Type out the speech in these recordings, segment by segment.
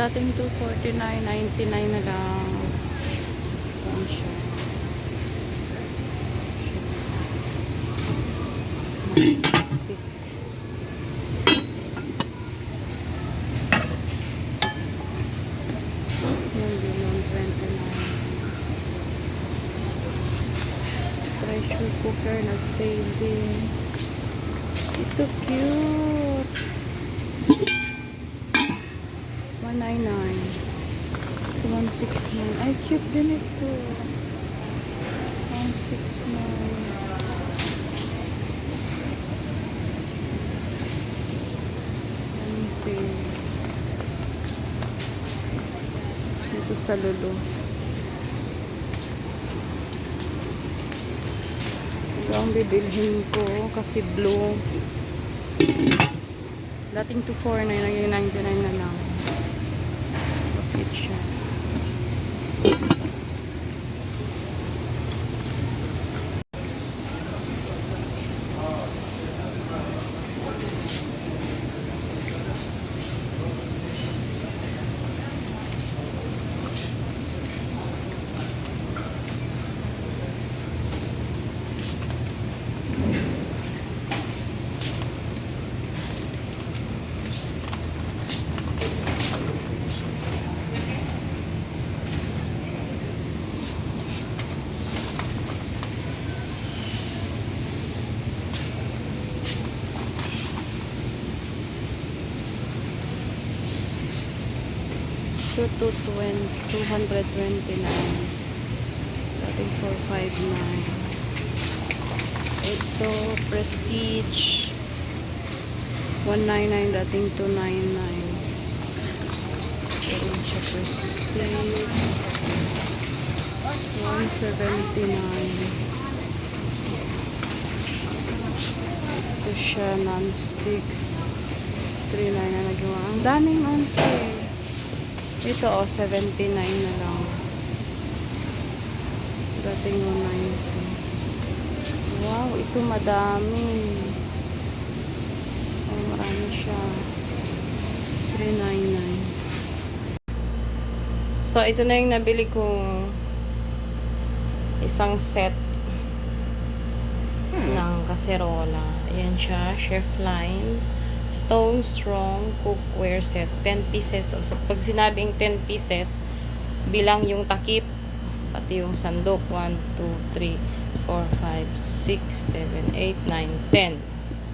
Dating 249.99 na lang. Ayan siya. Stick. Yan din yung 29. Pressure cooker, nag-save din. Ito cute. 199. 169. Ay, cute din ito. 169. Let me see. Dito sa Lulu. Ito ang bibilhin ko kasi blue. Dating 249, naging 99 na lang. Bakit siya? To 229. Dating 459. Ito Prestige 199, dating 299. Ito siya Prestige 179. Ito siya non-stick 39 na nagawa. Ang daming onse. Ito, 79 na lang. Dating 190. Wow, ito madami. Oh, marami siya. 399. So, ito na yung nabili kong isang set ng kaserola. Ayan siya, chef line. Stone Strong cookware set, 10 pieces. So, pag sinabing 10 pieces, bilang yung takip, pati yung sandok, 1, 2, 3, 4, 5, 6, 7, 8, 9, 10.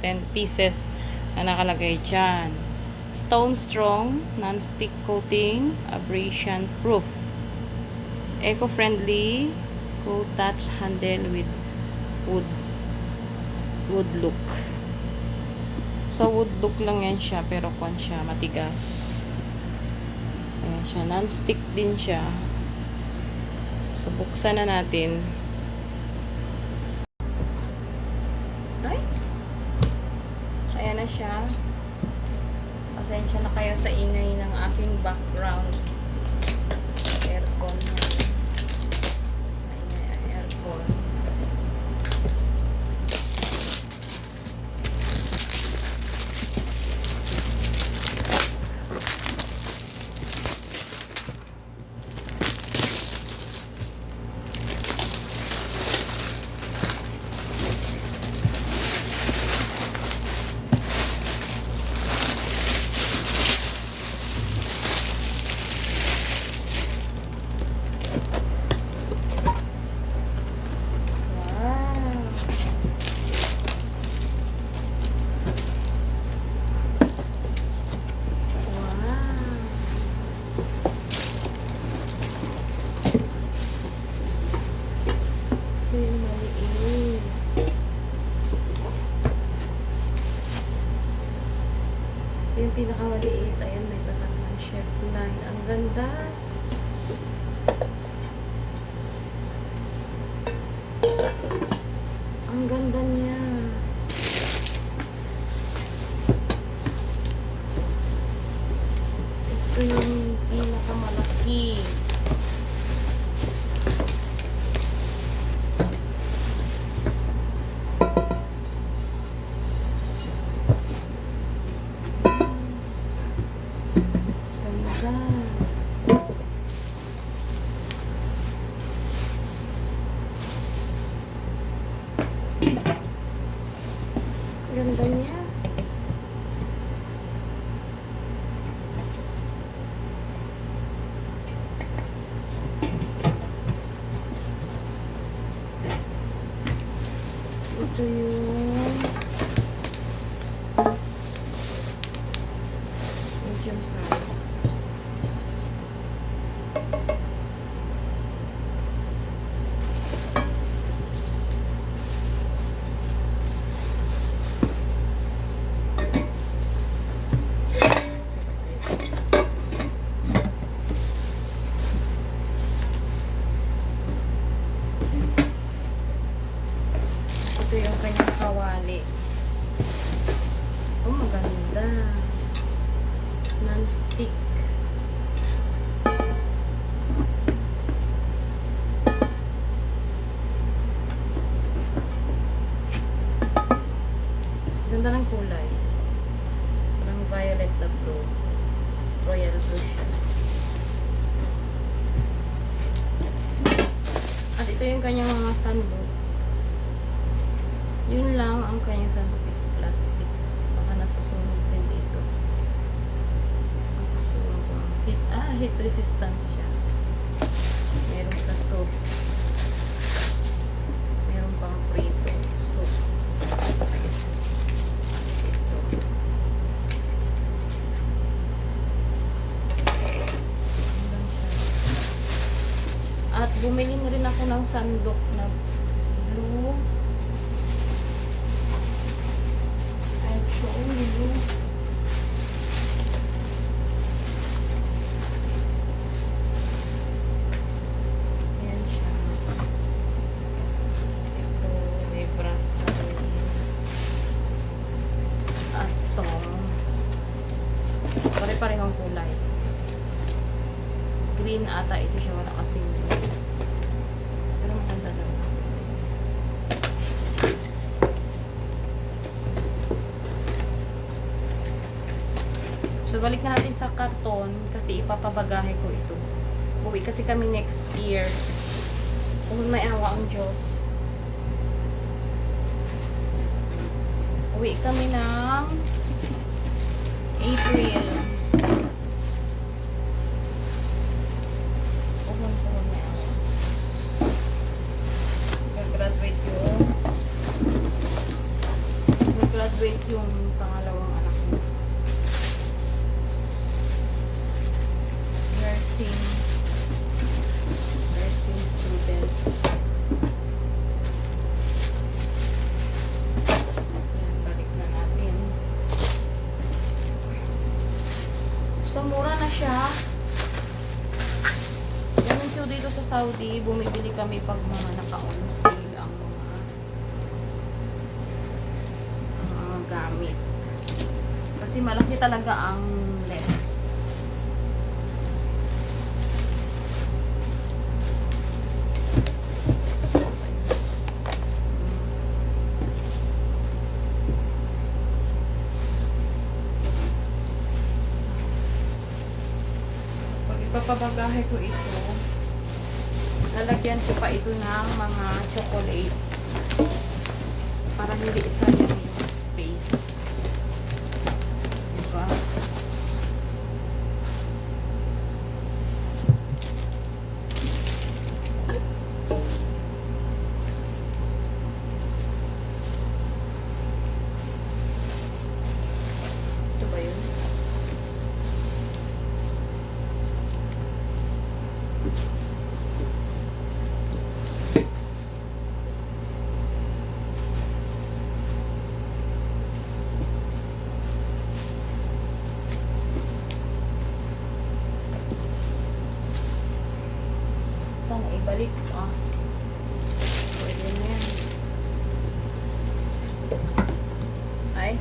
10 pieces na nakalagay dyan. Stone Strong, non-stick coating, abrasion proof. Eco-friendly, cool touch handle with wood look. So, wood look lang yan siya, pero kwan siya, matigas. Ayan siya, non-stick din siya. So, buksan na natin. Ay! Ayan na siya. Pasensya na kayo sa ingay ng aking background. Aircon na. Ayan, aircon. Yung pinakamaliit, ayan, may tatak ng chef line. Ang ganda. Ang ganda niya. Ito yung pinakamalaki. Ganda. Ito yung medium size. Ito yung kanyang kawali. Oh, maganda. Non-stick. Ganda ng kulay. Parang violet na blue. Royal blue siya. At ito yung kanyang mga sandok. Yun lang ang kanyang sandok is plastic. Baka nasusunog din dito. Nasusunog ang heat. Heat resistance siya. Meron sa soap. Meron pang prito. Soap. Ito. At bumili na rin ako ng sandok na blue. I'll show you. Ayan siya. Ito, may brass na rin. At ito, pare-parehong kulay. Green ata ito siya, wala kasing blue. Pero maganda daw. So, balik na natin sa karton kasi ipapabagahe ko ito. Uwi kasi kami next year. Kung may awa ang Diyos. Uwi kami ng April. Graduate yung pangalawang anak ko. Nursing student. Yan, balik na natin. So, mura na siya. Ganun siya dito sa Saudi. Bumibili kami pag mga naka-on sale ang mga gamit. Kasi malaki talaga ang less. Pag ipapabagahe ko ito, lalagyan ko pa ito ng mga chocolate para hindi isayang yung space. Diba? Ito ba yun? Basta na ibalik. Pwede na yan. Ay.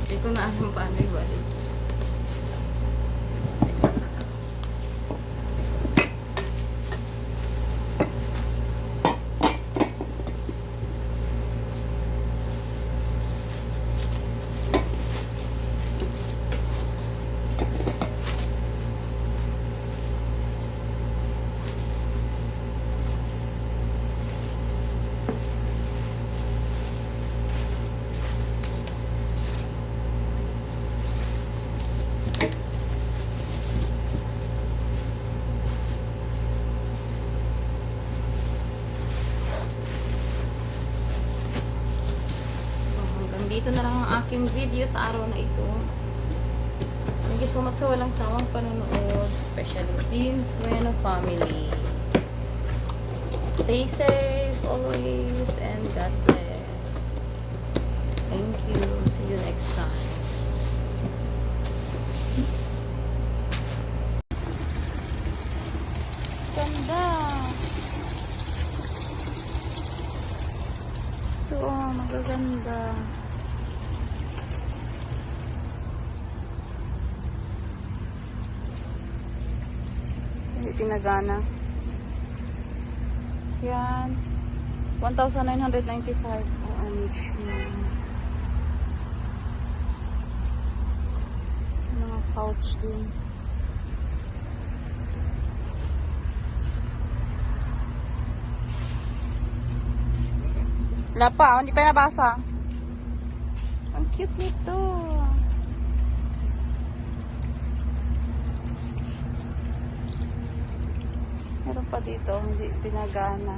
Hindi ko na alam paano ibalik. ito na lang ang aking video sa araw na ito. Thank you so much sa walang sawang panonood, especially Team Sueno family. Stay safe always and God bless. Thank you. See you next time. Ganda. Ito, magaganda. Hindi pinagana. Yan. 1,995. OMG. Mga couch din. Wala pa, hindi pa nabasa. Ang cute nito. Meron pa dito, hindi pinagana.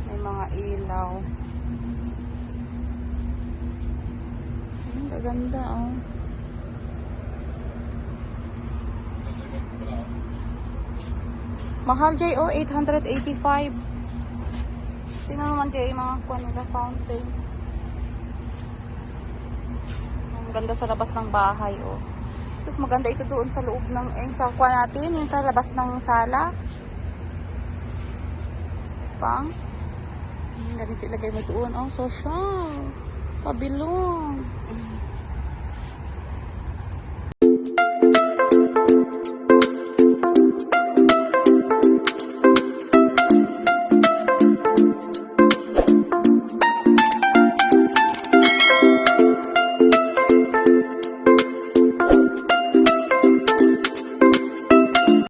May mga ilaw. Ang gaganda, oh. Mahal, J.O. 885. Tingnan naman, J.O. mga kuha nila, fountain. Ang ganda sa labas ng bahay, oh. Tapos maganda ito doon sa loob ng, sa kuha natin, yung sa labas ng sala. Pang. Ganito ilagay mo doon, oh. Social. Pabilong.